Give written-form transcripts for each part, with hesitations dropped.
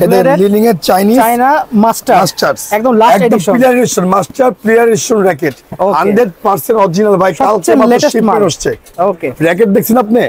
এদের লিনিং এর চাইনা মাস্টার্স একদম last addition player addition master player addition racket 100% original ভাই কালকে মাত্র শিপমেন্ট আসছে ওকে র‍্যাকেট দেখছেন আপনি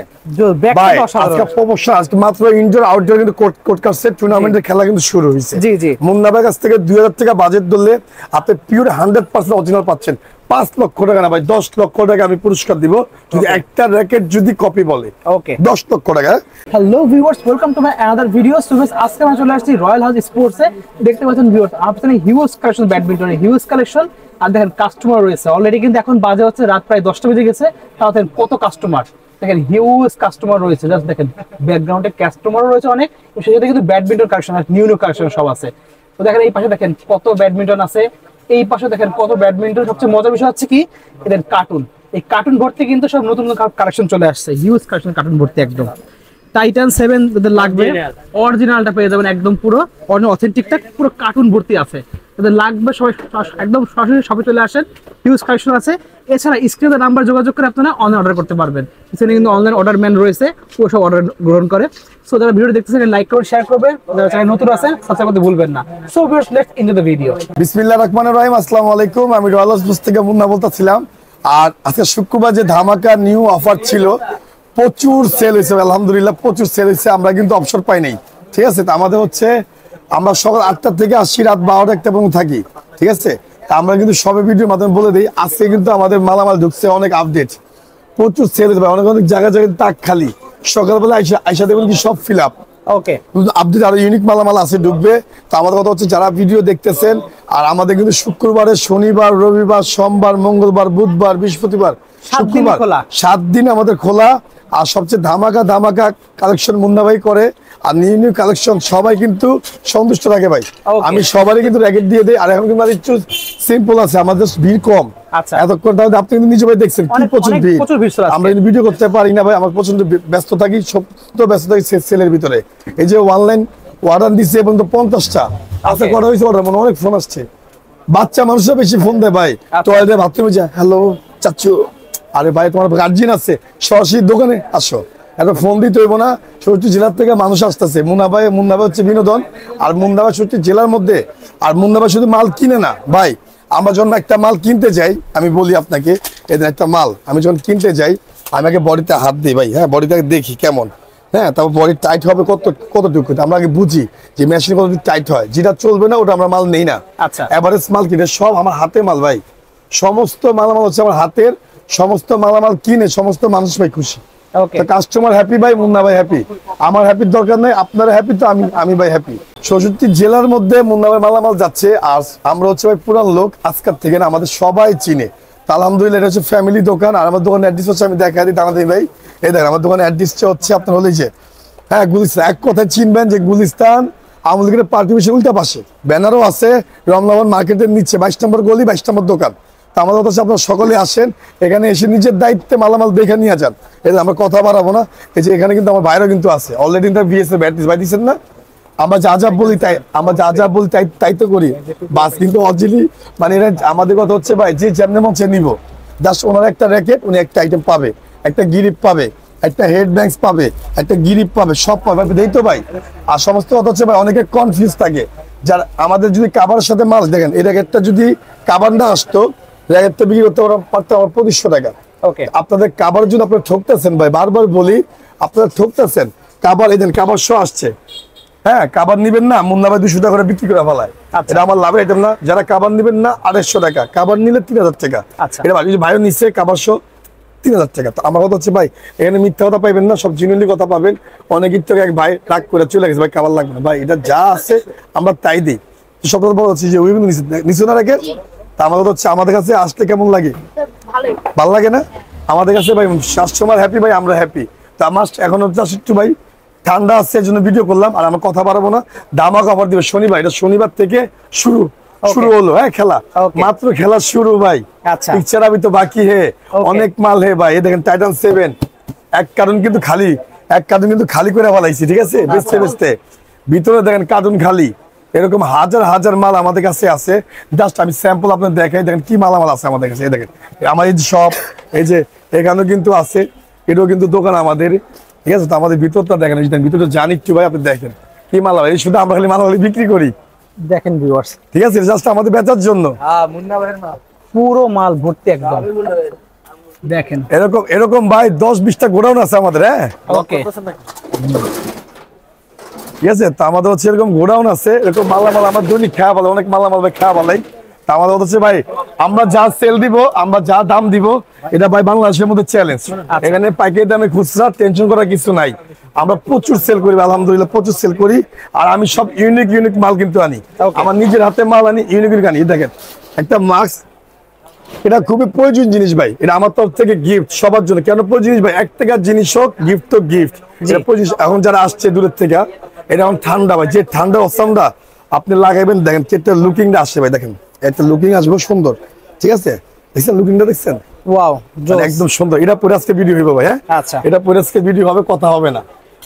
ভাই আজকে প্রমোশন আজকে মাত্র ইনডোর আউটডোর কিন্তু কোর্ট কাছে টুর্নামেন্টের খেলা কিন্তু শুরু হইছে জি জি মুন্না ভাই কাছ থেকে 2000 টাকা বাজেট ধরলে আপনি পিওর 100% অরিজিনাল পাচ্ছেন 5 লক্ষ টাকা না ভাই 10 লক্ষ টাকা আমি পুরস্কার দিব যদি একটা র‍্যাকেট যদি কপি বলে ওকে 10 লক্ষ টাকা hello viewers welcome to my another video so আজকে আমরা চলে আসছি রয়্যাল হাউস স্পোর্টস এ দেখতে পাচ্ছেন ভিউয়ার্স আপনাদের হিউজ কালেকশন ব্যাডমিন্টনের হিউজ কালেকশন আর দেখেন কাস্টমার রয়েছে অলরেডি কিন্তু এখন বাজে হচ্ছে রাত প্রায় 10টা বেজে গেছে তাও দেখেন কত কাস্টমার দেখেন হিউজ কাস্টমার রয়েছে জাস্ট দেখেন ব্যাকগ্রাউন্ডে কাস্টমার রয়েছে অনেক সেই সাথে কিন্তু ব্যাডমিন্টন কালেকশন আর নিউ কালেকশন সব আছে তো দেখেন এই পাশে দেখেন কত ব্যাডমিন্টন আছে এই পাশে দেখেন কত ব্যাডমিন্টন সবচেয়ে মজার বিষয় হচ্ছে কি এদের কার্টুন এই কার্টুন ভর্তি কিন্তু সব নতুন নতুন কালেকশন চলে আসছে হিউজ কালেকশন কার্টুন ভর্তি একদম টাইটান 7 এদের লাগবে অরিজিনালটা পেয়ে যাবেন একদম পুরো অথেন্টিকটা পুরো কার্টুন ভর্তি আছে এদের লাগবে সবাই একদম সরাসরি শপে চলে আসেন হিউজ কালেকশন আছে এছাড়া স্ক্রিনে নাম্বার যোগাযোগ করে আপনারা অনলাইন অর্ডার করতে পারবেন এখানে কিন্তু অনলাইন অর্ডার ম্যান রয়েছে ও সব অর্ডার গ্রহণ করে সো যারা ভিডিও দেখতেছেন লাইক করুন শেয়ার করবেন যারা চ্যানেল নতুন আছেন সাবস্ক্রাইব করতে ভুলবেন না so viewers let's into the video বিসমিল্লাহির রহমানির রহিম আসসালামু আলাইকুম আমি রয়্যাল হাউস থেকে মুন্না বলতেছিলাম আর আজকে শুক্রবার যে ধামাকা নিউ অফার ছিল প্রচুর সেল হয়েছে আলহামদুলিল্লাহ প্রচুর সেল হয়েছে আমরা কিন্তু অবসর পাই নাই ঠিক আছে তো আমাদের হচ্ছে আমরা সকাল 8টা থেকে আসছি রাত 12টা একটা পর্যন্ত থাকি ঠিক আছে আমরা কিন্তু সবে ভিডিওর মাধ্যমে বলে দিই আজকে কিন্তু আমাদের মালামাল ঢুকছে অনেক আপডেট প্রচুর সেল হয়েছে অনেক অনেক জায়গায় তাক খালি সকালবেলা আইসা দেখবেন কি সব ফিল আপ ওকে আপডেট আরো ইউনিক মালামাল আছে ঢুকবে তো আমাদের কথা হচ্ছে যারা ভিডিও দেখতেছেন আর আমাদের কিন্তু শুক্রবারে শনিবার রবিবার সোমবার মঙ্গলবার বুধবার বৃহস্পতিবার শুক্রবার 7 দিন আমাদের খোলা আর সবচেয়ে ধামাকা কালেকশন মুন্না ভাই করে আর নিউ কালেকশন সবাই কিন্তু সন্তুষ্ট থাকে ভাই আমি সবারই কিন্তু র‍্যাকেট দিয়ে দেই আর এখন কিন্তু একটু সিম্পল আছে আমাদের ভিড় কম আচ্ছা এতক্ষণ তাহলে আপনি কিন্তু নিজে ভাই দেখছেন কি প্রচুর ভিড় আমরা কিন্তু ভিডিও করতে পারি না ভাই আমার প্রচন্ড ব্যস্ত থাকি সব তো ব্যস্ত থাকি সেলের ভিতরে এই যে অনলাইন অর্ডার দিচ্ছে এবং তো 50টা আচ্ছা করা হয়েছে অর্ডার মনে অনেক ফোন আসছে বাচ্চা মানুষরা বেশি ফোন দেয় ভাই টয়লেটে বাথরুমে যায় হ্যালো চাচু আরে ভাই তোমার গার্জিয়ান আছে সরাসরি দোকানে আসো এত ফোন দিতে হইব না সত্যি জেলার থেকে মানুষ আসতেছে মুন্না ভাই হচ্ছে বিনোদন আর মুন্না ভাই সত্যি জেলার মধ্যে আর মুন্না ভাই শুধু মাল কিনে না ভাই আমরা যখন একটা মাল কিনতে যাই আমি বলি আপনাকে এদের একটা মাল আমি যখন কিনতে যাই আমি আগে বডিতে হাত দিই ভাই হ্যাঁ বডিটা দেখি কেমন হ্যাঁ তারপর বডি টাইট হবে কতটুকু আমরা আগে বুঝি যে মেশিন কতটুকু টাইট হয় যেটা চলবে না ওটা আমরা মাল নেই না আচ্ছা এভারেজ মাল কিনে সব আমার হাতে মাল ভাই সমস্ত মালামাল হচ্ছে আমার হাতের সমস্ত মালামাল কিনে সমস্ত মানুষ ভাই খুশি কাস্টমার হ্যাপি ভাই মুন্না ভাই হ্যাপি আমার হ্যাপির দরকার নাই আপনারা হ্যাপি তো আমি ভাই হ্যাপি 64 জেলার মধ্যে মুন্না ভাই মালামাল যাচ্ছে আর আমরা হচ্ছে ভাই পুরান লোক আজকাল থেকে না আমাদের সবাই চিনে আলহামদুলিল্লাহ এটা হচ্ছে ফ্যামিলি দোকান আর আমার দোকানের অ্যাড্রেস হচ্ছে আমি দেখা দিই দাঁড়াতে ভাই এই দেখেন আমার দোকানের অ্যাড্রেসটা হচ্ছে আপনার হলে যে হ্যাঁ গুলিস্তান এক কথায় চিনবেন যে গুলিস্তান আমাদের পার্টি অফিসের উল্টা পাশে ব্যানারও আছে রমনাবন মার্কেটের নিচে 22 নম্বর গলি 22 নম্বর দোকান আমাদের কথা হচ্ছে আপনারা সকলে আসেন এখানে এসে নিজের দায়িত্বে মালামাল দেখে নিয়ে যান এই আমরা কথা বাড়াবো না এই যে এখানে কিন্তু আমার বাইরেও কিন্তু আছে অলরেডি বিএস এর ব্যাটারি ভাই দিচ্ছেন না আমরা যা বলি তাই তো করি বাস কিন্তু অরিজিনালি মানে এটা আমাদের কথা হচ্ছে ভাই যে যেমন মন নিব জাস্ট ওনার একটা র‍্যাকেট উনি একটা আইটেম পাবে একটা গিরিপ পাবে একটা হেড ব্যাংকস পাবে একটা গিরিপ পাবে সব পাবে দেই তো ভাই আর সমস্ত কথা হচ্ছে ভাই অনেকে কনফিউজ থাকে যার আমাদের যদি কাভারের সাথে মাল দেখেন এই র‍্যাকেটটা যদি কাভার না আসতো র‍্যাকেটটা বিক্রি করতে পারতাম আমার 2500 টাকা ওকে আপনাদের কাভারের জন্য আপনারা ঠকতেছেন ভাই বারবার বলি আপনারা ঠকতেছেন কাভার এই দেন কাভার শো আসছে হ্যাঁ কাভার নিবেন না মুন্না ভাই 200 টাকা করে বিক্রি করে ফেলায় এটা আমার লাভের আইটেম না যারা কাভার নিবেন না 250 টাকা কাভার নিলে 3000 টাকা এটা ভাই ভাইও নিচ্ছে কাভার শো 3000 টাকা তো আমার কথা হচ্ছে ভাই এখানে মিথ্যা কথা পাইবেন না সব জিনুইনলি কথা পাবেন অনেকের থেকে এক ভাই রাগ করে চলে গেছে ভাই কাভার লাগবে না ভাই এটা যা আছে আমরা তাই দিই সব কথা বলা হচ্ছে যে ওই নিচে না রেখে তা আমাদের হচ্ছে আমাদের কাছে আসতে কেমন লাগে ভালো লাগে না আমাদের কাছে ভাই কাস্টমার হ্যাপি ভাই আমরা হ্যাপি তো আমার এখন হচ্ছে একটু ভাই ঠান্ডা আসছে এর জন্য ভিডিও করলাম আর আমরা কথা বাড়াবো না ধামাকা অফার দিবে শনিবার এটা শনিবার থেকে শুরু হলো হ্যাঁ খেলা মাত্র খেলা শুরু ভাই আচ্ছা পিকচার আমি তো বাকি হে অনেক মাল হে ভাই এই দেখেন টাইটান 7 এক কার্টুন কিন্তু খালি করে ফেলাইছি ঠিক আছে বেচতে ভিতরে দেখেন কার্টুন খালি এরকম হাজার মাল আমাদের কাছে আছে জাস্ট আমি স্যাম্পল আপনাদের দেখাই দেখেন কি মালামাল আছে আমাদের কাছে এই দেখেন আমার এই যে শপ এই যে এখানেও কিন্তু আছে এটাও কিন্তু দোকান আমাদের ঠিক আছে তো আমাদের ভিতরটা দেখেন ভিতরটা জানি একটু ভাই আপনি দেখেন কি মাল ভাই, শুধু আমরা খালি মাল বিক্রি করি। দেখেন ভিউয়ার্স, ঠিক আছে, জাস্ট আমাদের বেচার জন্য। পুরো মাল ভর্তি একদম। দেখেন এরকম এরকম ভাই 10-20টা গোডাউন আছে আমাদের। হ্যাঁ ওকে, ঠিক আছে, তো আমাদের হচ্ছে এরকম গোডাউন আছে, এরকম মালামাল আমার দৈনিক খেয়া বলে, অনেক মালামাল ভাই খেয়া বলাই। তা আমাদের হচ্ছে ভাই আমরা যা সেল দিব, আমরা যা দাম দিব, এটা ভাই বাংলাদেশের মধ্যে চ্যালেঞ্জ। এখানে পাইকারি দামে খুচরা টেনশন করার কিছু নাই। আমরা প্রচুর সেল করি আলহামদুলিল্লাহ, প্রচুর সেল করি। আর আমি সব ইউনিক ইউনিক মাল কিন্তু আনি, আমার নিজের হাতে মাল আনি, ইউনিক ইউনিক আনি। দেখেন একটা মাস্ক, এটা খুবই প্রয়োজনীয় জিনিস ভাই, এটা আমার তরফ থেকে গিফট সবার জন্য। কেন প্রয়োজনীয় জিনিস ভাই, 1 টাকার জিনিস হোক, গিফট তো গিফট। এখন যারা আসছে দূরের থেকে, এটা এখন ঠান্ডা ভাই, যে ঠান্ডা অবস্থানটা আপনি লাগাইবেন, দেখেন কেটে লুকিংটা আসছে ভাই, দেখেন একটা লুকিং আসবে সুন্দর। ঠিক আছে, দেখছেন লুকিংটা, দেখছেন ওয়াও, একদম সুন্দর। এটা পরে আজকে ভিডিও হইব ভাই। হ্যাঁ আচ্ছা, এটা পরে আজকে ভিডিও হবে, কথা হবে না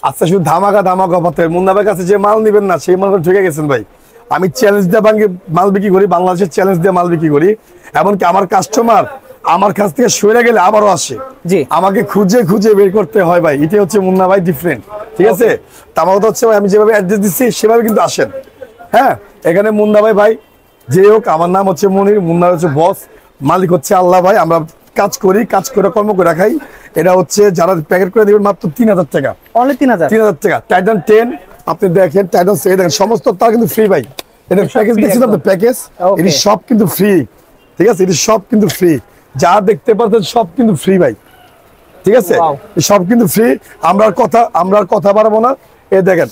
আচ্ছা। শুধু ধামাকা ধামাকা পাতে মুন্না ভাইয়ের কাছে যে মাল নিবেন না, সেই মালটা ঠকে গেছেন ভাই। আমি চ্যালেঞ্জ দিয়ে মাল বিক্রি করি, বাংলাদেশের চ্যালেঞ্জ দিয়ে মাল বিক্রি করি। এমনকি আমার কাস্টমার আমার কাছ থেকে সরে গেলে আবারও আসে, আমাকে খুঁজে খুঁজে বের করতে হয় ভাই। এটা হচ্ছে মুন্না ভাই ডিফারেন্ট। ঠিক আছে, আমার কথা হচ্ছে ভাই, আমি যেভাবে অ্যাড্রেস দিচ্ছি সেভাবে কিন্তু আসেন। হ্যাঁ, এখানে মুন্না ভাই ভাই যে হোক, আমার নাম হচ্ছে মনির, মুন্না হচ্ছে বস, মালিক হচ্ছে আল্লাহ ভাই। আমরা কাজ করি, কাজ করে কর্ম করে খাই। এটা হচ্ছে যারা প্যাকেট করে দিবেন মাত্র 3000 টাকা, অনলি 3000 টাকা। টাইটান 10 আপনি দেখেন, টাইটান দেখেন, সমস্ত তার কিন্তু ফ্রি ভাই। এটা প্যাকেজ দেখছেন আপনি, প্যাকেজ এটি সব কিন্তু ফ্রি। ঠিক আছে, এটি সব কিন্তু ফ্রি, যা দেখতে পাচ্ছেন সব কিন্তু ফ্রি ভাই। ঠিক আছে, সব কিন্তু ফ্রি। আমরা আর কথা বাড়াবো না। এই দেখেন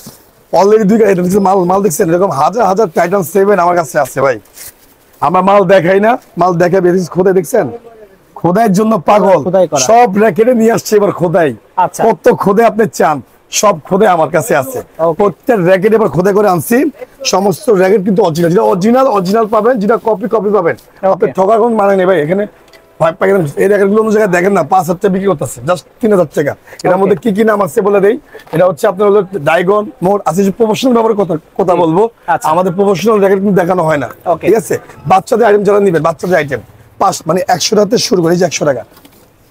অলরেডি মাল দেখছেন, এরকম হাজার হাজার টাইটান 7 আমার কাছে আছে ভাই। আমরা মাল দেখাই না, মাল দেখাবে খোদাই। দেখছেন খোদাইয়ের জন্য পাগল, সব র্যাকেটে নিয়ে আসছে এবার খোদাই। কত খোদাই আপনি চান, সব খোদাই আমার কাছে আছে। প্রত্যেক র্যাকেট এবার খোদাই করে আনছি। সমস্ত র্যাকেট কিন্তু অরিজিনাল, যেটা অরিজিনাল পাবেন, যেটা কপি পাবেন। আপনি ঠকার কোন মানে নেই ভাই। এখানে এই র্যাকেটগুলো অন্য জায়গায় দেখেন না, 5000 টাকা বিক্রি করতেছে, জাস্ট 3000 টাকা। এটার মধ্যে কি কি নাম আছে বলে দেই। এটা হচ্ছে আপনার হলো ডাইগন মোড আছে, যে প্রফেশনাল ব্যাপারে কথা বলবো। আমাদের প্রফেশনাল র্যাকেট কিন্তু দেখানো হয় না। ঠিক আছে, বাচ্চাদের আইটেম যারা নিবেন, বাচ্চাদের আইটেম মানে 100 টাকা শুরু করে, 100 টাকা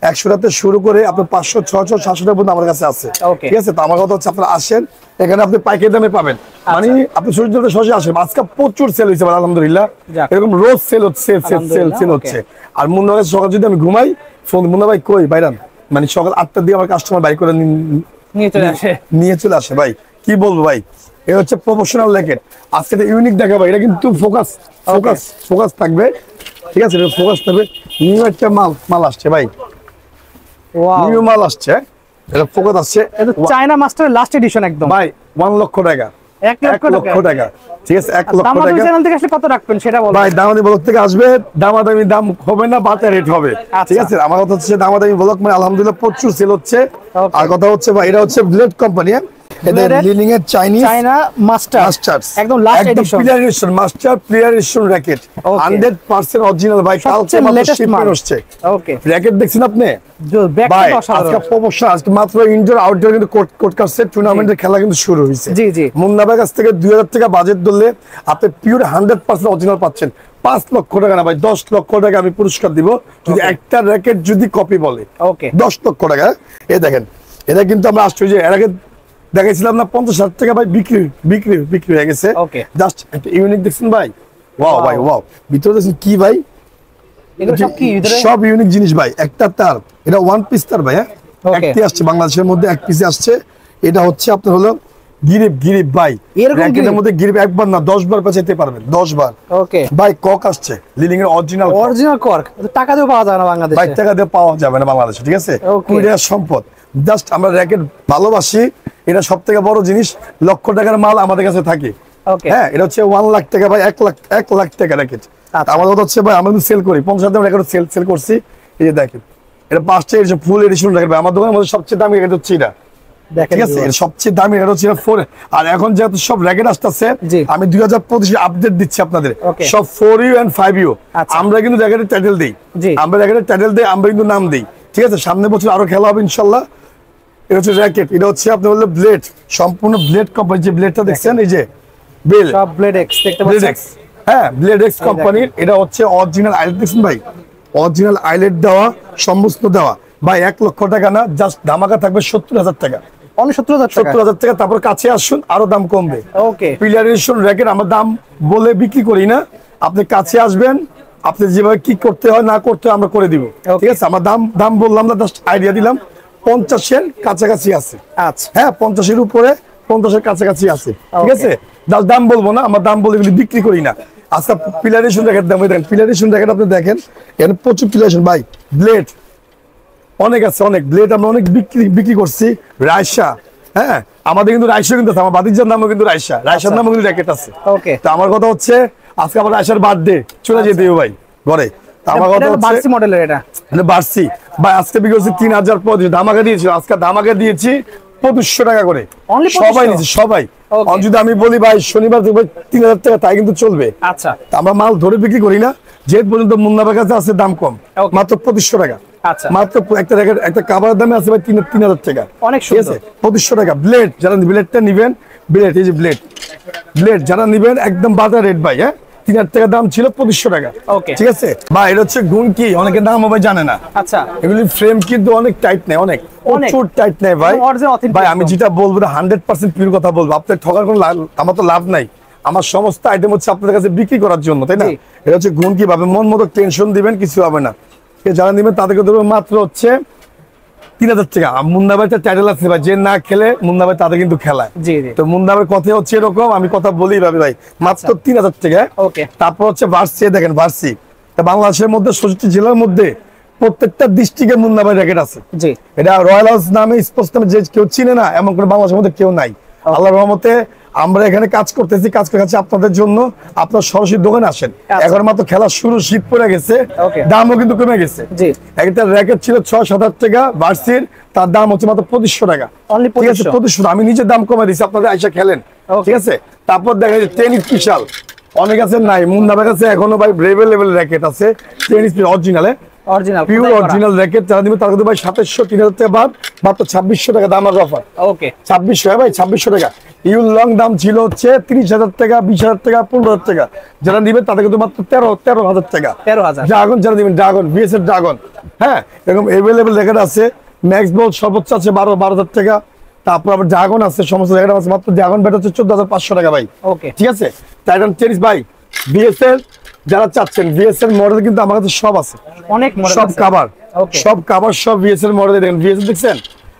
100 টাকা শুরু করে আপনার 500, 600, 700 টাকা পর্যন্ত আমার কাছে আছে। ঠিক আছে, তো আমার কথা হচ্ছে আপনারা আসেন, এখানে আপনি পাইকারি দামে পাবেন। মানে আপনি সূর্য সহজে আসেন। আজকে প্রচুর সেল হয়েছে আলহামদুলিল্লাহ, এরকম রোজ সেল হচ্ছে। আর মুন্না ভাই সকাল যদি আমি ঘুমাই, ফোন মুন্না ভাই কই বাইরান, মানে সকাল 8টার দিকে আমার কাস্টমার বাইক করে নিয়ে চলে আসে ভাই। কি বলবো ভাই, এটা হচ্ছে প্রফেশনাল র্যাকেট। আজকে ইউনিক দেখাবো, এটা কিন্তু ফোকাস থাকবে। ঠিক আছে, ফোকাস থাকবে। নিউ একটা মাল আসছে ভাই, নিউ মাল আসছে, এটা ফোকাস আসছে। এটা চায়না মাস্টার লাস্ট এডিশন একদম ভাই 1 লক্ষ টাকা, 1 লক্ষ টাকা। ঠিক আছে, 1 লক্ষ টাকা। দামাদামি চ্যানেল থেকে আসলে কত রাখবেন সেটা বলুন ভাই। দামাদামি ব্লগ থেকে আসবে, দামাদামি দাম হবে না, বাজার রেট হবে। ঠিক আছে, আমার কথা হচ্ছে দামাদামি ব্লগ মানে আলহামদুলিল্লাহ প্রচুর সেল হচ্ছে। আর কথা হচ্ছে ভাই, এটা হচ্ছে ব্লেড কোম্পানি, এদের লিলিং এর চায়না মাস্টার্স, একদম last addition player master player addition racket, 100% original ভাই। কালকে মাত্র শিপমেন্ট আসছে। ওকে, র্যাকেট দেখছেন আপনি ভাই, আজকে প্রমোশন, আজকে মাত্র ইনডোর আউটডোর কিন্তু কোর্ট কাছে টুর্নামেন্টের খেলা কিন্তু শুরু হয়েছে। জি জি, মুন্না ভাইয়ের কাছ থেকে 2000 টাকা বাজেট ধরলে আপনি পিওর 100% অরিজিনাল পাচ্ছেন। 5 লক্ষ টাকা না ভাই, 10 লক্ষ টাকা আমি পুরস্কার দিব যদি একটা র্যাকেট যদি কপি বলে। ওকে, 10 লক্ষ টাকা। এই দেখেন, এটা কিন্তু আমরা আশ্চর্য, এর আগে দেখাইছিলাম না 50,000 টাকা ভাই, বিক্রি হয়ে গেছে। জাস্ট একটা ইউনিক দেখছেন ভাই, ওয়াও ভাই ওয়াও। ভিতরে দেখছেন কি ভাই, সব ইউনিক জিনিস ভাই। একটা তার, এটা 1 পিস তার ভাই। হ্যাঁ, একটি আসছে বাংলাদেশের মধ্যে, 1 পিসে আসছে। এটা হচ্ছে আপনার হলো গিরিপ ভাই, এর মধ্যে গিরিপ একবার না 10 বার পেঁচাইতে পারবেন, 10 বার। ওকে ভাই, কক আসছে লিলিং এর অরিজিনাল কক, টাকা দিয়ে পাওয়া যাবে না বাংলাদেশে ভাই, টাকা দিয়ে পাওয়া যাবে না বাংলাদেশে। ঠিক আছে, কুড়িয়ার সম্পদ। জাস্ট আমরা র্যাকেট ভালোবাসি, এটা সব থেকে বড় জিনিস। লক্ষ টাকার মাল আমাদের কাছে থাকে। হ্যাঁ, এটা হচ্ছে 1 লাখ টাকা ভাই, 1 লাখ টাকা র্যাকেট। আমার কথা হচ্ছে ভাই, আমরা সেল করি 50,000 র্যাকেট সেল করছি। এই যে দেখেন, এটা 5টা এডিশন ফুল এডিশন র্যাকেট ভাই। আমার দোকানের মধ্যে সবচেয়ে দামি র্যাকেট হচ্ছে এটা। ঠিক আছে, এর সবচেয়ে দামি র্যাকেট হচ্ছে 4। আর এখন যেহেতু সব র্যাকেট আসতেছে, আমি 2025 আপডেট দিচ্ছি আপনাদের, সব 4U and 5U। আমরা কিন্তু র্যাকেটের টাইটেল দেই, আমরা কিন্তু নাম দেই। ঠিক আছে, সামনে বছর আরো খেলা হবে ইনশাল্লাহ। এটা হচ্ছে র্যাকেট, এটা হচ্ছে আপনার হলো ব্লেড, সম্পূর্ণ ব্লেড কোম্পানি। যে ব্লেডটা দেখছেন, এই যে বেল, সব ব্লেড এক্স দেখতে পাচ্ছেন। হ্যাঁ, ব্লেড এক্স কোম্পানির। এটা হচ্ছে অরিজিনাল আইলেট, দেখছেন ভাই, অরিজিনাল আইলেট দেওয়া, সমস্ত দেওয়া ভাই। 1 লক্ষ টাকা না, জাস্ট ধামাকা থাকবে 70,000 টাকা। অনলি 70000 টাকা। 70000 টাকা। তারপর কাছে আসুন, আরো দাম কমবে। ওকে, পিলার এডিশন র‍্যাকেট আমরা দাম বলে বিক্রি করি না, আপনি কাছে আসবেন, আপনি যেভাবে কি করতে হয় না করতে হয় আমরা করে দিব, ঠিক আছে? আমার দাম বললাম না, জাস্ট আইডিয়া দিলাম। 50-এর কাছাকাছি আছে। আচ্ছা, হ্যাঁ, 50-এর উপরে, 50-এর কাছাকাছি আছে, ঠিক আছে? দাম বলবো না, আমার দাম বলে এগুলি বিক্রি করি না। আচ্ছা, পিলার এডিশন র‍্যাকেট দাম দেখেন, পিলার এডিশন র‍্যাকেট আপনি দেখেন, এখানে প্রচুর পিলার এডিশন ভাই। ব্লেড অনেক আছে, অনেক ব্লেড আমরা অনেক বিক্রি করছি। রাইসা, হ্যাঁ, আমাদের কিন্তু রাইসা কিন্তু আছে, আমার বাতিজার নামও কিন্তু রাইসার নামও কিন্তু র‍্যাকেট আছে। ওকে, তো আমার কথা হচ্ছে আজকে আমার রাইসার বার্থডে, চলে যেতে হবে ভাই ঘরে। আমার কথা হচ্ছে বার্সি মডেলের এটা বার্সি ভাই, আজকে বিক্রি করছি 3000 ধামাকা দিয়েছি, আজকে ধামাকা দিয়েছি 2500 টাকা করে। সবাই নিচ্ছে, সবাই। যদি আমি বলি ভাই শনিবার 3000 টাকা, তাই কিন্তু চলবে। আচ্ছা, আমরা মাল ধরে বিক্রি করি না, যেহেতু পর্যন্ত মুন্না ভাইয়ের কাছে আছে দাম কম, মাত্র 2500 টাকা। আচ্ছা, মাত্র একটা র‍্যাকেট, একটা কাভারের দামে আছে ভাই 3000 টাকা। অনেক ঠিক আছে, 2500 টাকা। ব্লেড যারা ব্লেডটা নিবেন, ব্লেড, এই যে ব্লেড যারা নিবেন একদম বাজার রেট ভাই। হ্যাঁ, 3000 টাকা দাম ছিল, 2500 টাকা। ওকে, ঠিক আছে ভাই, এটা হচ্ছে গুণ কি, অনেকে দাম ভাই জানে না। আচ্ছা, এগুলি ফ্রেম কিন্তু অনেক টাইট নেই, অনেক প্রচুর টাইট নেই ভাই। ভাই আমি যেটা বলবো 100% পিওর কথা বলবো, আপনার ঠকার কোনো আমার তো লাভ নাই। আমার সমস্ত আইটেম হচ্ছে আপনাদের কাছে বিক্রি করার জন্য, তাই না? এটা হচ্ছে গুণ কি ভাবে, মন মতো টেনশন দিবেন, কিছু হবে না। যারা নিবেন তাদেরকে দেবো মাত্র হচ্ছে 3000 টাকা। মুন্না ভাই টাইটেল আছে ভাই, যে না খেলে মুন্না ভাই তাদের কিন্তু খেলায়। তো মুন্না ভাইয়ের কথা হচ্ছে এরকম, আমি কথা বলি ভাবি ভাই, মাত্র 3000 টাকা। ওকে, তারপর হচ্ছে ভার্সি, দেখেন ভার্সি বাংলাদেশের মধ্যে 66 জেলার মধ্যে প্রত্যেকটা ডিস্ট্রিক্টে মুন্না ভাই র‍্যাকেট আছে। জি, এটা রয়্যাল হাউস নামে, স্পোর্টস নামে যে কেউ চিনে না এমন করে বাংলাদেশের মধ্যে কেউ নাই। আল্লাহর রহমতে আমরা এখানে কাজ করতেছি, কাজ করে যাচ্ছি আপনাদের জন্য। আপনার সরাসরি দোকানে আসেন, এখন মাত্র খেলা শুরু, শীত পড়ে গেছে, দামও কিন্তু কমে গেছে। একটা র‍্যাকেট ছিল 6-7 হাজার টাকা ভার্সির, তার দাম হচ্ছে মাত্র 2500 টাকা। ঠিক আছে, 2500। আমি নিজে দাম কমে দিচ্ছি, আপনাদের আইসা খেলেন, ঠিক আছে? তারপর দেখা যায় টেনিস স্পেশাল, অনেক আছে নাই, মুন্না ভাইয়ের কাছে এখনো ভাই লেভেল র‍্যাকেট আছে, টেনিস অরিজিনালে, পিওর অরিজিনাল র‍্যাকেট। যারা দিবে তারা কিন্তু ভাই 2700 3000 টাকা বাদ, মাত্র 2600 টাকা দাম আর অফার। ওকে, 2600 ভাই, 2600 টাকা। ইউল লং দাম ছিল হচ্ছে 30,000 টাকা, 20,000 টাকা, 15,000 টাকা। যারা নিবে তাদের কিন্তু মাত্র 13,000 টাকা। ড্রাগন যারা দিবেন, ড্রাগন বিএস এর ড্রাগন, হ্যাঁ, এরকম এভেলেবেল র‍্যাকেট আছে। ম্যাক্স বল সর্বোচ্চ আছে 12,000 টাকা। তারপর আবার ড্রাগন আছে, সমস্ত র‍্যাকেট আছে। মাত্র ড্রাগন ব্যাট হচ্ছে 14,500 টাকা ভাই। ওকে, ঠিক আছে। টাইটান টেনিস ভাই, বিএস এর যারা চাচ্ছেন, বিএস এর মডেল কিন্তু আমার কাছে সব আছে, অনেক মডেল, সব কভার, সব বিএস এর মডেল। দেখেন বিএস দেখছেন,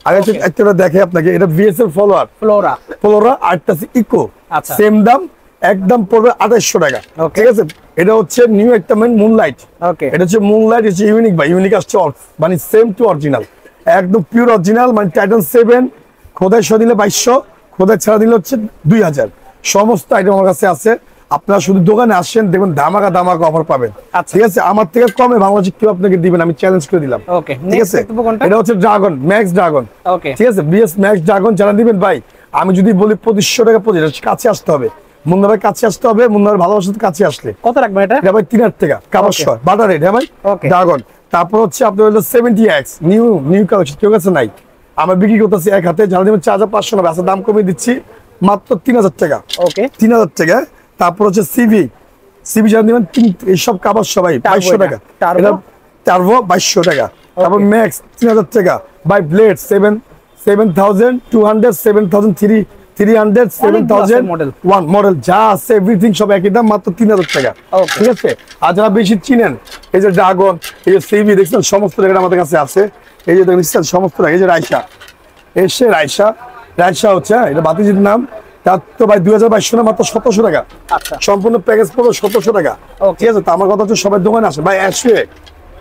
আগে একটা দেখে আপনাকে, এটা বিএস এর ফ্লোরা আরটা ইকো, সেম দাম, একদম পড়বে 2800 টাকা। ঠিক আছে, এটা হচ্ছে নিউ একটা মুনলাইট। এটা হচ্ছে মুনলাইট, হচ্ছে ইউনিক ভাই, ইউনিক আসছে, মানে সেম টু অরিজিনাল, একদম পিওর অরিজিনাল। মানে টাইটান 7 খোদাই সহ দিলে 2200, খোদাই ছাড়া দিলে হচ্ছে 2000। সমস্ত আইটেম আমার কাছে আছে। আপনারা শুধু দোকানে আসেন, দেখবেন ধামাকা অফার পাবেন। ঠিক আছে, আমার থেকে কমে বাংলাদেশে কেউ আপনাকে দিবেন, আমি চ্যালেঞ্জ করে দিলাম। ঠিক আছে, এটা হচ্ছে ড্রাগন, ম্যাক্স ড্রাগন। ঠিক আছে, বিএস ম্যাক্স ড্রাগন যারা দিবেন ভাই, আমি যদি বলি 2500 টাকা, 25 কাছে আসতে হবে, মুন্না ভাই কাছে আসতে হবে। মুন্না ভাই ভালোবাসার কাছে আসলে কত রাখবেন? এটা ভাই 3000 টাকা কাভার সহ, বাটার রেট। হ্যাঁ ভাই, ড্রাগন। তারপর হচ্ছে আপনার হলো 70X নিউ কালেকশন, কেউ কাছে নাই, আমরা বিক্রি করতেছি এক হাতে। যারা দিবেন 4500 টাকা, দাম কমিয়ে দিচ্ছি মাত্র 3000 টাকা। ওকে, 3000 টাকা। তারপর হচ্ছে সিবি যারা নেবেন, এইসব কাবার সবাই 2200 টাকা। এটা টার্বো 2200 টাকা। তারপর ম্যাক্স 3000 টাকা। বাই ব্লেড 7,200 7,300 7,000 মডেল যা আছে এভরিথিং সব একই দাম, মাত্র 3000 টাকা। ঠিক আছে, আর যারা বেশি চিনেন, এই যে ড্রাগন, এই যে সিবি দেখছেন, সমস্ত রেট আমাদের কাছে আছে। এই যে দেখছেন সমস্ত, এই যে রাইসা হচ্ছে, এটা বাতিজির নাম। তার তো ভাই 2200 না, মাত্র 1700 টাকা। সম্পূর্ণ প্যাকেজ পড়বে 1700 টাকা। ঠিক আছে, তো আমার কথা হচ্ছে সবাই দোকানে আসে ভাই, আসবে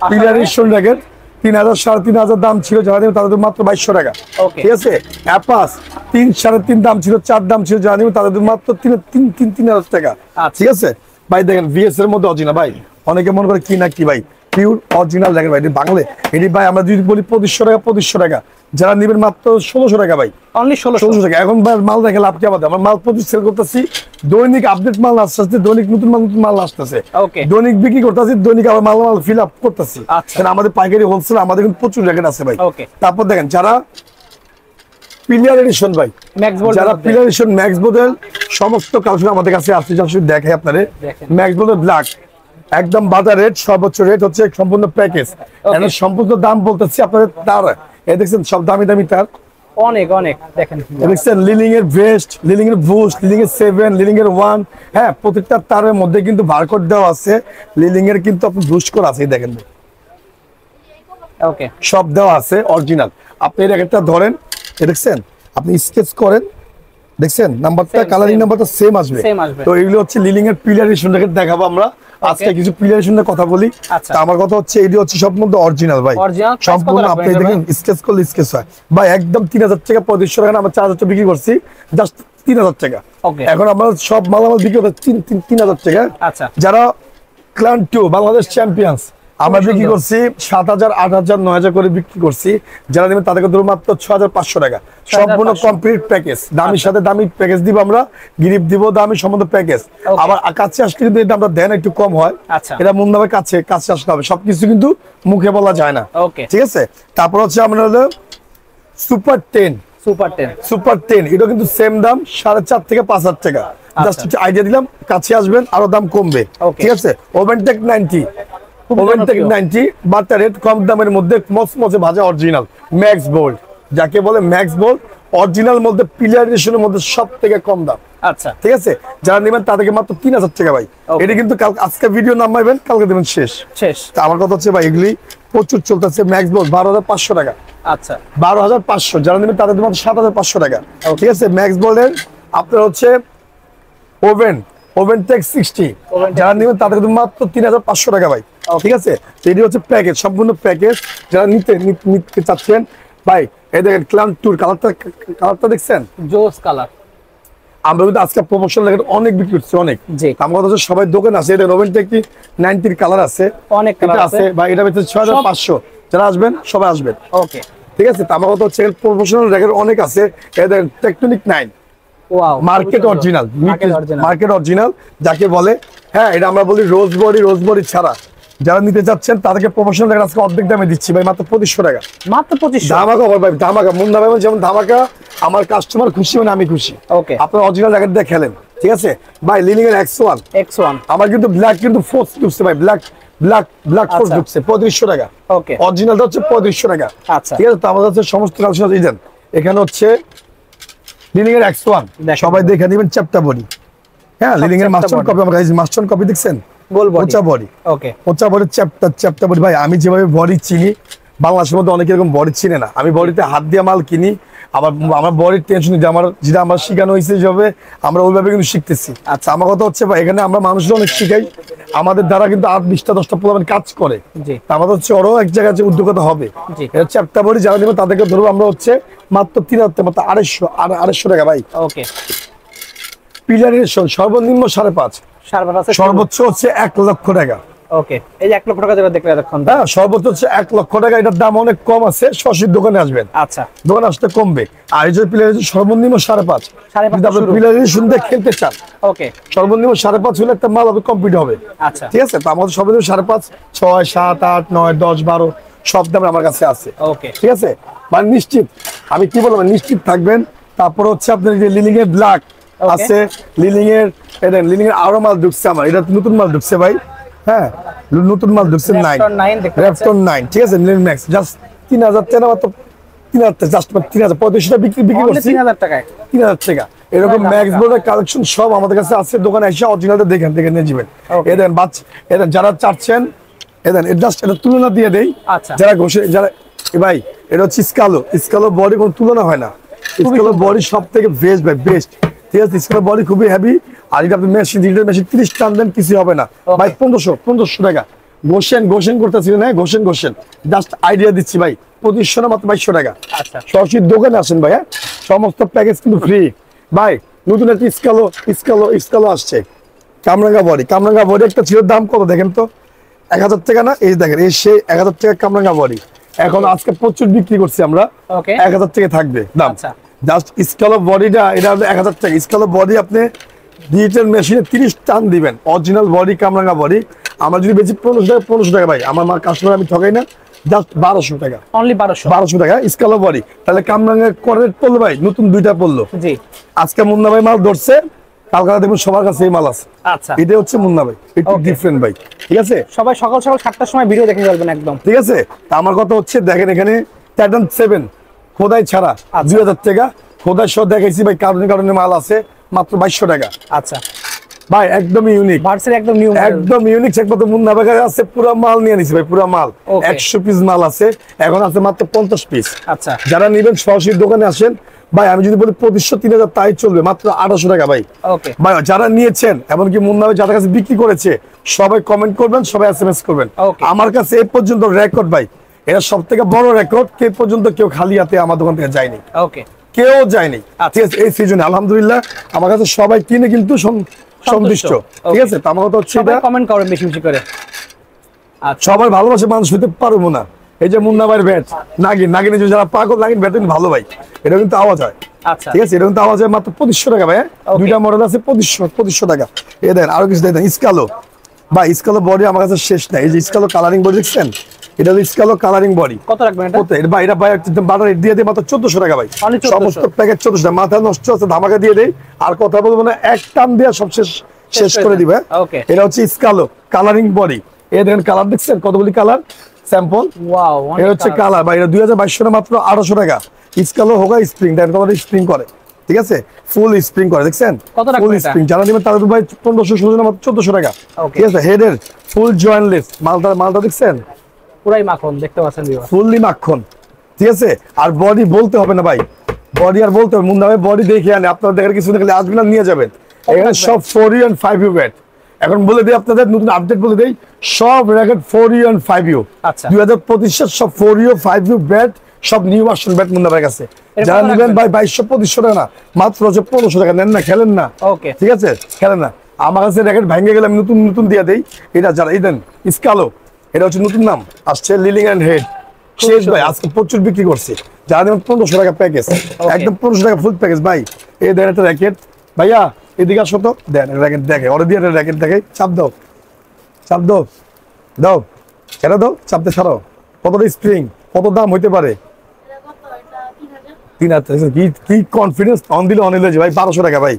পিলার এডিশন র‍্যাকেট 3000 3,500 দাম ছিল, যারা দেবেন তাদের মাত্র 2200 টাকা। ঠিক আছে, অ্যাপাস 3 3.5 দাম ছিল, 4 দাম ছিল, যারা দেবেন তাদের মাত্র 3,000 টাকা। ঠিক আছে ভাই, দেখেন বিএস এর মধ্যে অরিজিনাল ভাই, অনেকে মনে করে কি না কি ভাই, পিওর অরিজিনাল দেখেন ভাই, বাংলা এটি ভাই আমরা যদি বলি 2500 টাকা, যারা নেবেন মাত্র 1600 টাকা ভাই, অনলি 1600 টাকা। এখন ভাই মাল দেখে লাভ কি আমাদের, আমরা মাল প্রচুর সেল করতেছি, দৈনিক আপডেট মাল আসতেছে, দৈনিক নতুন মাল আসতেছে, দৈনিক বিক্রি করতেছি, দৈনিক আবার মাল ফিল আপ করতেছি। আমাদের পাইকারি হোলসেল, আমাদের কিন্তু প্রচুর র‍্যাকেট আছে ভাই। তারপর দেখেন যারা পিলার এডিশন ভাই, যারা পিলার এডিশন ম্যাক্স মডেল, সমস্ত কালেকশন আমাদের কাছে আসছে, যা শুধু দেখে আপনাদের ম্যাক্স মডেল ব্ল্যাক, একদম বাজার রেট, সর্বোচ্চ রেট হচ্ছে সম্পূর্ণ প্যাকেজ। সম্পূর্ণ দাম বলতেছি আপনাদের, তার এই দেখছেন সব দামি তার অনেক অনেক দেখেন দেখছেন লিলিং এর ভেস্ট, লিলিং এর বুস্ট, লিলিং এর 7, লিলিং এর 1, হ্যাঁ প্রত্যেকটা তারের মধ্যে কিন্তু বারকোড দেওয়া আছে। লিলিং এর কিন্তু আপনি বুস্ট করা আছে, এই দেখেন ভাই ওকে সব দেওয়া আছে অরিজিনাল। আপনি এর একটা ধরেন, দেখছেন আপনি স্কেচ করেন, দেখছেন নাম্বারটা কালারিং নাম্বারটা সেম আসবে। তো এগুলো হচ্ছে লিলিং এর পিলারেশনটাকে দেখাবো আমরা আজকে, কিছু পিলারেশনের কথা বলি। আচ্ছা আমার কথা হচ্ছে এইটি হচ্ছে সব মধ্যে অরিজিনাল ভাই, সম্পূর্ণ আপনি দেখেন স্কেচ করলে স্কেচ হয় ভাই, একদম 3000 টাকা 3500 টাকা আমরা 4000 টাকা বিক্রি করছি, জাস্ট 3000 টাকা। এখন আমরা সব মালামাল বিক্রি করতে 3000 টাকা। আচ্ছা যারা ক্লান 2 বাংলাদেশ চ্যাম্পিয়ন্স আমরা বিক্রি করছি 7000, 8000, 9000 করে বিক্রি করছি। যারা নেবেন তাদেরকে ধরুন মাত্র 6500 টাকা, সম্পূর্ণ কমপ্লিট প্যাকেজ। দামির সাথে দামি প্যাকেজ দিব আমরা, গিফট দিব দামি সম্বন্ধ প্যাকেজ। আবার কাছে আসলে কিন্তু এটা আমরা দেন একটু কম হয়, এটা মন দামে কাছে কাছে আসতে হবে, সবকিছু কিন্তু মুখে বলা যায় না, ঠিক আছে। তারপর হচ্ছে আমরা হলো সুপার 10, সুপার 10 এটা কিন্তু সেম দাম 4.5 থেকে 5000 টাকা। জাস্ট একটু আইডিয়া দিলাম, কাছে আসবেন আরো দাম কমবে, ঠিক আছে। ওভেনটেক 90, ওভেনটেক 90 বাটার রেট কম দামের মধ্যে মচমচে ভাজা অরিজিনাল ম্যাক্স বোল্ড, যাকে বলে ম্যাক্স বোল্ড অরিজিনাল মধ্যে পিলারেশনের মধ্যে সবথেকে কম দাম। আচ্ছা ঠিক আছে, যারা নেবেন তাদেরকে মাত্র 3000 টাকা ভাই। এটা কিন্তু আজকে ভিডিও নামাইবেন, কালকে দেবেন শেষ। তা আমার কথা হচ্ছে ভাই এগুলি প্রচুর চলতেছে। ম্যাক্স বোল্ড 12500 টাকা। আচ্ছা 12500, যারা নেবেন তাদের মাত্র 7500 টাকা, ঠিক আছে। ম্যাক্স বোল্ডের আপনার হচ্ছে ওভেনটেক 60, যারা নেবেন তাদের মাত্র 3500 টাকা ভাই, ঠিক আছে। এটি হচ্ছে প্যাকেজ, সম্পূর্ণ প্যাকেজ। যারা নিতে চাচ্ছেন ভাই, এই দেখেন ক্লান টুর কালারটা দেখছেন, জোস কালার। আমরা কিন্তু আজকে প্রমোশন লাগে অনেক বিক্রি করছি, অনেক। আমার কথা হচ্ছে সবাই দোকান আছে, এটা ওভেনটেক 90 কালার আছে, অনেক কালার আছে ভাই। এটা ভিতরে 6500, যারা আসবেন সবাই আসবেন, ওকে ঠিক আছে। আমার কথা হচ্ছে প্রমোশনাল রেগের অনেক আছে। এই দেখেন tectonic 9, market original, market original যাকে বলে। হ্যাঁ এটা আমরা বলি রোজবরি ছাড়া। যারা নিতে চাচ্ছেন তাদেরকে প্রমোশনাল রেট আজকে অর্ধেক দামে দিচ্ছি ভাই, মাত্র 2500 টাকা। মাত্র 2500 ধামাকা ভাই, ধামাকা। মুন্না ভাই যেমন ধামাকা, আমার কাস্টমার খুশি মানে আমি খুশি। ওকে, আপনার অরিজিনাল জ্যাকেট দিয়ে খেলেন, ঠিক আছে ভাই। লিলিং এর X1 আমার কিন্তু ব্ল্যাক কিন্তু ফোর্স ঢুকছে ভাই, ব্ল্যাক ফোর্স ঢুকছে 3500 টাকা। ওকে, অরিজিনালটা হচ্ছে 3500 টাকা। আচ্ছা ঠিক আছে। তো আমাদের হচ্ছে সমস্ত কালেকশন দিয়েছেন। এখানে হচ্ছে লিলিং এর X1 সবাই দেখে নেবেন, চ্যাপ্টা বডি। হ্যাঁ লিলিং এর মাস্টার কপি, আমার কাছে মাস্টার কপি দেখছেন, পোচা বডি। ওকে, পোচা বডি চ্যাপ্টা বডি ভাই। আমি যেভাবে বডি চিনি, বাংলাদেশের মধ্যে অনেকে এরকম বডি চিনে না। আমি বডিতে হাত দিয়ে মাল কিনি, আবার আমার বডির টেনশন যে আমার যেটা আমার শেখানো হয়েছে যেভাবে, আমরা ওইভাবে কিন্তু শিখতেছি। আচ্ছা আমার কথা হচ্ছে ভাই, এখানে আমরা মানুষজন অনেক শিখাই, আমাদের দ্বারা কিন্তু 8-20টা 10টা পোলাপান কাজ করে। আমাদের হচ্ছে ওরাও এক জায়গায় উদ্যোগতা হবে। এটা চ্যাপ্টা বডি যারা নেবে তাদেরকে ধরবো আমরা হচ্ছে মাত্র 3000, মাত্র 250 টাকা ভাই। ওকে, পিলারেশন সর্বনিম্ন 5.5, সর্বোচ্চ হচ্ছে 1 লক্ষ টাকা। ওকে, এই যে 1 লক্ষ টাকা যেটা দেখলে এতক্ষণ, হ্যাঁ সর্বোচ্চ হচ্ছে 1 লক্ষ টাকা। এটার দাম অনেক কম আছে, সরাসরি দোকানে আসবেন। আচ্ছা, দোকানে আসতে কমবে। আর এই যে পিলারেশন সর্বনিম্ন 5.5, যদি আপনি পিলারেশন দিয়ে খেলতে চান, ওকে সর্বনিম্ন 5.5 হলে একটা মাল হবে, কমপ্লিট হবে। আচ্ছা ঠিক আছে। তো আমাদের সর্বনিম্ন 5.5, 6, 7, 8, 9, 10, 12 সব দাম আমার কাছে আছে। ওকে ঠিক আছে, মানে নিশ্চিত, আমি কি বলবো নিশ্চিত থাকবেন। তারপর হচ্ছে আপনার যে লিলিং এর ব্ল্যাক আছে, লিলিং এর আরো মাল ঢুকছে আমার, এটা নতুন মাল ঢুকছে ভাই। হ্যাঁ নতুন মাল ঢুকছে 9, ঠিক আছে। লিলিং ম্যাক্স জাস্ট 3000 টাকা, মাত্র 3000, জাস্ট 3500 বিক্রি করছি 3000 টাকায়, 3000 টাকা। এরকম ম্যাক্স বোর্ডের কালেকশন সব আমাদের কাছে আছে। দোকানে এসে অরিজিনালটা দেখে নিয়ে যাবেন। এদেন যারা চাচ্ছেন, এদেন জাস্ট এটা তুলনা দিয়ে দেই। যারা ভাই এটা হচ্ছে স্কালো বডি, কোনো তুলনা হয় না। স্কালো বডি সব থেকে বেস্ট ভাই, বেস্ট, ঠিক আছে। স্কালো বডি খুবই হেভি। আর এটা আপনি মেশিন 30 টান দেন, কিছু হবে না ভাই। 1500 টাকা গোশেন করতেছিল না, গোশেন জাস্ট আইডিয়া দিচ্ছি ভাই। 2500 না মাত্র 2200 টাকা। আচ্ছা, সরাসরি দোকানে আসেন ভাই। হ্যাঁ সমস্ত প্যাকেজ কিন্তু ফ্রি ভাই। নতুন একটা স্কালো আসছে, কামরাঙ্গা বডি একটা ছিল, দাম কত দেখেন তো, 1000 টাকা না? এই দেখেন, এই সেই 1000 টাকা কামরাঙ্গা বডি। এখন আজকে প্রচুর বিক্রি করছি আমরা, 1000 টাকা থাকবে দাম। জাস্ট স্কালো বডিটা, এটা 1000 টাকা। স্কালো বডি আপনি ডিজিটাল মেশিনে 30 টান দিবেন, অরিজিনাল বডি কামরাঙ্গা বডি। আমরা যদি বেশি 1500 টাকা ভাই, আমার কাস্টমার আমি ঠকাই না, জাস্ট 1200 টাকা, অনলি 1200 টাকা স্কালো বডি। তাহলে কামরাঙ্গা করেট পড়লো ভাই, নতুন 2টা পড়লো। জি, আজকে মুন্না ভাই মাল ধরছে, কালকে দেখবেন সবার কাছে এই মাল আছে। আচ্ছা, এটা হচ্ছে মুন্না ভাই, একটু ডিফারেন্ট ভাই, ঠিক আছে। সবাই সকাল 7টার সময় ভিডিও দেখে যাবেন একদম, ঠিক আছে। তা আমার কথা হচ্ছে দেখেন, এখানে টাইটান 7 খোদাই ছাড়া 2000 টাকা, খোদাই সহ দেখাইছি ভাই, কারণে কারণে মাল আছে মাত্র 2200 টাকা। আচ্ছা ভাই একদম ইউনিক, ভার্সের একদম নিউ একদম ইউনিক, একমাত্র মুন্না ভাই আছে, পুরো মাল নিয়ে নিছি ভাই, পুরো মাল 100 পিস মাল আছে, এখন আছে মাত্র 50 পিস। আচ্ছা যারা নেবেন সরাসরি দোকানে আসেন ভাই, আমি যদি বলি 2500 3000 তাই চলবে, মাত্র 1800 টাকা ভাই। ওকে ভাই যারা নিয়েছেন এমনকি মুন্না ভাই যাদের কাছে বিক্রি করেছে সবাই কমেন্ট করবেন, সবাই এসএমএস করবেন। আমার কাছে এই পর্যন্ত রেকর্ড ভাই, এটা সবথেকে বড় রেকর্ড, কে পর্যন্ত কেউ খালি হাতে আমার দোকান থেকে যায়নি, ওকে কেউ যায়নি। ঠিক আছে, এই সিজনে আলহামদুলিল্লাহ আমার কাছে সবাই কিনে কিন্তু সন্তুষ্ট। ঠিক আছে, তো আমার কথা হচ্ছে এটা কমেন্ট করেন বেশি বেশি করে। আচ্ছা সবার ভালোবাসে মানুষ হইতে পারবো না। এই যে মুন্না ভাইয়ের ব্যাট নাগিন, নাগিনে যারা পাগল নাগিন ব্যাট ভালো ভাই, এটা কিন্তু আওয়াজ হয়। আচ্ছা ঠিক আছে, এটা কিন্তু আওয়াজ হয় মাত্র 2500 টাকা ভাই। দুইটা মডেল আছে 2500 টাকা। এ দেন আরো কিছু দেন, স্কালো ভাই, স্কালো বডি আমার কাছে শেষ নাই। এই যে স্কালো কালারিং বডি দেখছেন, এটা হলো স্কালো কালারিং বডি। কত রাখবেন এটা? কত এটা ভাই? এটা ভাই একদম বাটার রেট দিয়ে দেই মাত্র 1400 টাকা ভাই। সমস্ত প্যাকেজ 1400 টাকা, মাথা নষ্ট আছে ধামাকা দিয়ে দেই। আর কথা বলবো না, এক টান দিয়ে সব শেষ করে দিবে। ওকে এটা হচ্ছে স্কালো কালারিং বডি। এই দেখেন কালার দেখছেন, কতগুলি কালার স্যাম্পল। ওয়াও এটা হচ্ছে কালার ভাই, এটা 2200 টাকা, মাত্র 1800 টাকা। স্কালো হোগা স্প্রিং, দেখেন কত স্প্রিং করে। ঠিক আছে, ফুল স্প্রিং করে, দেখছেন ফুল স্প্রিং। যারা নেবেন তারা তো ভাই 1500 না মাত্র 1400 টাকা। ঠিক আছে, হেডের ফুল জয়েন্টলেস মালটা দেখছেন, পুরাই মাখন দেখতে পাচ্ছেন, ফুললি মাখন। ঠিক আছে, আর বডি বলতে হবে না ভাই, বডি আর বলতে হবে, মুন্না ভাই বডি দেখে আনে, আপনারা দেখার কিছু দেখলে আসবেন না, নিয়ে যাবেন। এখানে সব 4U and 5U ব্যাট। এখন বলে দিই আপনাদের নতুন আপডেট বলে দেই, সব রেকর্ড 4U and 5U। আচ্ছা 2025 এর সব 4U 5U ব্যাট, সব নিউ ভার্সন ব্যাট মুন্না ভাইয়ের কাছে। যারা নেবেন ভাই 2200-2500 টাকা না, মাত্র হচ্ছে 1500 টাকা। নেন না, খেলেন না। ওকে ঠিক আছে, খেলেন না। আমার কাছে র্যাকেট ভেঙে গেলে আমি নতুন দিয়ে দেই। এটা যারা এই দেন স্কালো, এটা হচ্ছে নতুন নাম আসছে, লিলিং এন্ড হেড শেষ ভাই, আজকে প্রচুর বিক্রি করছে। যারা নেবেন 1500 টাকা প্যাকেজ, একদম 1500 টাকা ফুল প্যাকেজ ভাই। এই দেন একটা র্যাকেট ভাইয়া, এদিকে আসো তো, দেন র্যাকেট দেখে, ওরা দিয়ে র্যাকেট দেখে, চাপ দাও, চাপ দাও, দাও এটা দাও, চাপতে ছাড়ো। কতটা স্প্রিং, কত দাম হইতে পারে? 3000। কি কনফিডেন্স, অন দিলে অন হয়ে ভাই 1200 টাকা ভাই।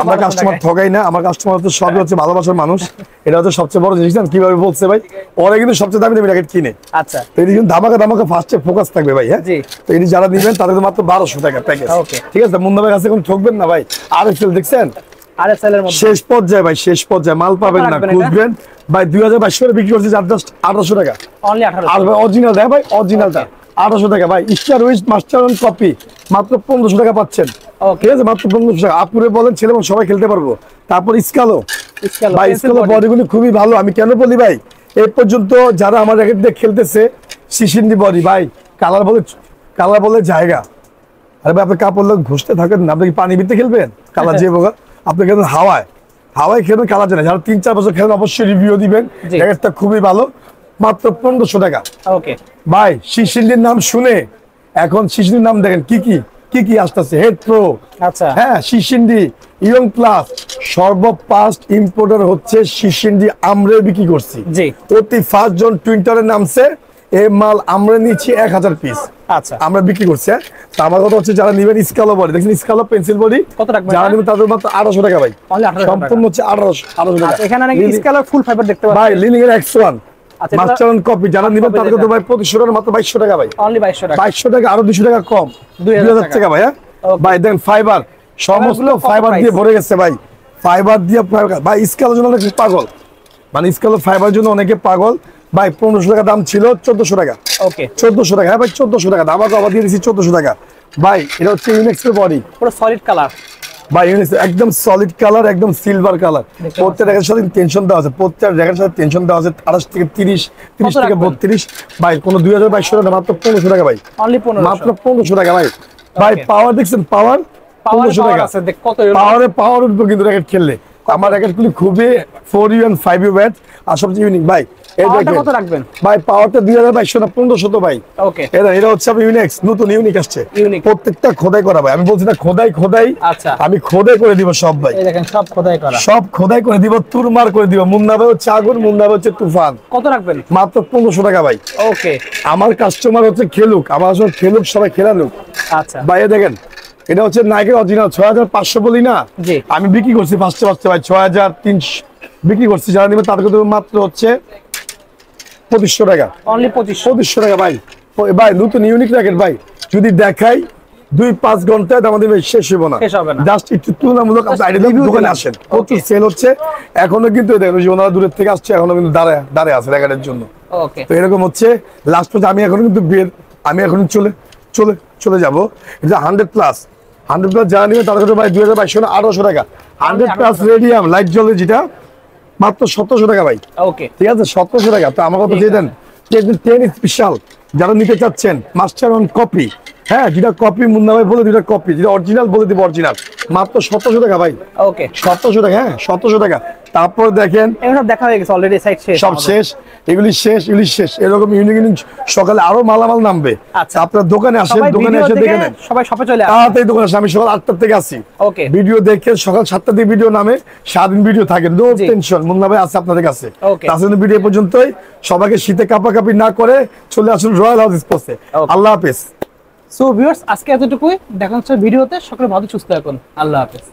আমরা কাস্টমার ঠকাই না, আমার কাস্টমার হচ্ছে সবই হচ্ছে ভালোবাসার মানুষ। এটা হচ্ছে সবচেয়ে বড় জিনিস। কিভাবে বলছে ভাই, ওরা কিন্তু সবচেয়ে দামি দামি র্যাকেট কিনে। আচ্ছা তো এটি কিন্তু ধামাকা ফার্স্টে ফোকাস থাকবে ভাই। হ্যাঁ, তো এটি যারা নিবেন তাদের মাত্র 1200 টাকা প্যাকেজ। ঠিক আছে, মুন্না ভাই কাছে এখন ঠকবেন না ভাই। RSL দেখছেন, RSL এর মধ্যে শেষ পর্যায়ে ভাই, শেষ পর্যায়ে মাল পাবেন না, খুঁজবেন ভাই। 2200 করে বিক্রি করছে, জাস্ট 1800 টাকা। অনলি 1800। আর ভাই অরিজিনাল দেখ ভাই, অরিজিনালটা 1800 টাকা ভাই। Star which master on copy মাত্র 1500 টাকা পাচ্ছেন। ঠিক আছে, মাত্র 1500 টাকা। আপুরে বলেন ছেলে সবাই খেলতে পারবো। তারপর স্কালো ভাই, স্কালো বডিগুলো খুবই ভালো। আমি কেন বলি ভাই, এই পর্যন্ত যারা আমার র্যাকেট দিয়ে খেলতেছে, শিশিন্দি বডি ভাই, কালার বলে জায়গা। আরে ভাই আপনি কাপড় লোক ঘুষতে থাকেন না, আপনি কি পানি ভিতরে খেলবেন? কালার যে বোকা, আপনি খেলবেন হাওয়ায় খেলবেন, কালার জানে। যারা 3-4 বছর খেলেন অবশ্যই রিভিউ দিবেন। র্যাকেটটা খুবই ভালো, মাত্র 1500 টাকা। ওকে ভাই শিশিন্দির নাম শুনে এখন শিশিন্দির নাম দেখেন কি আসতেছে, হেড প্রো। আচ্ছা হ্যাঁ, শিশিন্দি ইয়ং প্লাস সর্বফাস্ট ইম্পোর্টার হচ্ছে শিশিন্দি। আমরা বিক্রি করছি, অতি ফার্স্ট জন টুইটারে নামছে এই মাল, আমরা নিচ্ছি 1000 পিস। আচ্ছা আমরা বিক্রি করছি। তো আমার কথা হচ্ছে যারা নিবেন স্কালো বডি, দেখছেন স্কালো পেন্সিল বডি, কত রাখবেন? যারা নিবেন তাদের মাত্র 1800 টাকা ভাই। সম্পূর্ণ হচ্ছে 1800 টাকা। এখানে নাকি স্কালো ফুল ফাইবার দেখতে পাচ্ছেন ভাই, লিলিং এর X1 মাস্টার অন কপি। যারা নিবেন তাদের তো ভাই 2500 টাকা, মাত্র 2200 টাকা ভাই। অনলি 2200 টাকা। 2200 টাকা, আরো 200 টাকা কম, 2000 টাকা ভাই। ভাই দেন ফাইবার, সমস্ত ফাইবার দিয়ে ভরে গেছে ভাই। ফাইবার দিয়ে ভাই, স্কালোর জন্য অনেকে পাগল, মানে স্কালো ফাইবার জন্য অনেকে পাগল ভাই। 1500 টাকা দাম ছিল, 1400 টাকা। ওকে 1400 টাকা। হ্যাঁ ভাই 1400 টাকা দাম আবার দিয়ে দিয়েছি 1400 টাকা ভাই। এটা হচ্ছে ইউনিক্সের বডি, পুরো সলিড কালার ভাই। ইউনিক্স একদম সলিড কালার, একদম সিলভার কালার। প্রত্যেক র্যাকের সাথে টেনশন দেওয়া আছে, প্রত্যেক র্যাকের সাথে টেনশন দেওয়া আছে। 28 থেকে 30, 30 থেকে 32 ভাই। কোনো 2200 টাকা, মাত্র 1500 টাকা ভাই। অনলি 1500, মাত্র 1500 টাকা ভাই। ভাই পাওয়ার দেখছেন, পাওয়ার 1500 টাকা। পাওয়ার উঠবো কিন্তু র্যাকেট খেললে। আমার র্যাকেটগুলি খুবই 4U and 5U ব্যাট, আর সবচেয়ে ইউনিক ভাই। এই দেখেন কত রাখবেন ভাই, পাওয়ারটা 2200 না 1500 তো ভাই। ওকে, এটা হচ্ছে ইউনিক্স, নতুন ইউনিক আসছে, প্রত্যেকটা খোদাই করা ভাই। আমি বলছি না খোদাই, আচ্ছা আমি খোদাই করে দিব সব ভাই। এই দেখেন সব খোদাই করা, সব খোদাই করে দিব, তুরমার করে দিব। মুন্না ভাই হচ্ছে আগুন, মুন্না ভাই হচ্ছে তুফান। কত রাখবেন? মাত্র 1500 টাকা ভাই। ওকে, আমার কাস্টমার হচ্ছে খেলুক, আমার আসলে খেলুক, সবাই খেলালুক। আচ্ছা ভাই, দেখেন এটা হচ্ছে নাইকের অরিজিনাল 6500 বলি না, আমি বিক্রি করছি ফার্স্টে ভাই 6300 বিক্রি করছি। যারা নিবে তাদেরকে দেবো মাত্র হচ্ছে 2500 টাকা। অনলি 2500 টাকা ভাই। ভাই নতুন ইউনিক র্যাকেট ভাই, যদি দেখাই 2-5 ঘন্টায় আমাদের শেষ হবে না। জাস্ট একটু তুলনামূলক আপনি আইডিয়া দোকানে আসেন, প্রচুর সেল হচ্ছে এখনো, কিন্তু দেখুন ওনারা দূরের থেকে আসছে, এখনো কিন্তু দাঁড়ায় আছে রেগারের জন্য। তো এরকম হচ্ছে লাস্ট পর্যন্ত আমি এখন কিন্তু আমি এখন চলে যাবো। এটা 100+, 100+ যারা নিবে তাদের কাছে ভাই 2022 না 1800 টাকা। 100+ রেডিয়াম লাইট জ্বলে যেটা মাত্র 1700 টাকা ভাই। ঠিক আছে, 1700 টাকা। তো আমার কথা দিয়ে দেন 10 স্পেশাল যারা নিতে চাচ্ছেন, মাস্টার অন কপি, হ্যাঁ যেটা কপি মুন্না ভাই বলে দুটা কপি, যেটা অরিজিনাল বলে দিব অরিজিনাল, মাত্র 1700 টাকা ভাই। 1700 টাকা, হ্যাঁ 1700 টাকা। তারপর দেখেন দেখা হয়ে গেছে অলরেডি, সাইড শেষ, সব শেষ, এগুলি শেষ। এরকম ইউনিক সকালে আরো মালামাল নামবে। আচ্ছা, আপনার দোকানে আসেন, দোকানে এসে দেখে নেন, সবাই শপে চলে আসেন। তাড়াতাড়ি দোকানে আসেন, আমি সকাল 8টা থেকে আসি। ভিডিও দেখে সকাল 7টা থেকে ভিডিও নামে, সারাদিন ভিডিও থাকে, নো টেনশন, মুন্না ভাই আছে আপনাদের কাছে। তাছাড়া ভিডিও পর্যন্তই, সবাইকে শীতে কাঁপাকাঁপি না করে চলে আসুন রয়্যাল হাউস স্পোর্টসে। আল্লাহ হাফেজ। সো ভিউয়ার্স, আজকে এতটুকুই, দেখা হচ্ছে ভিডিওতে। সকলে ভালো সুস্থ থাকুন, আল্লাহ হাফেজ।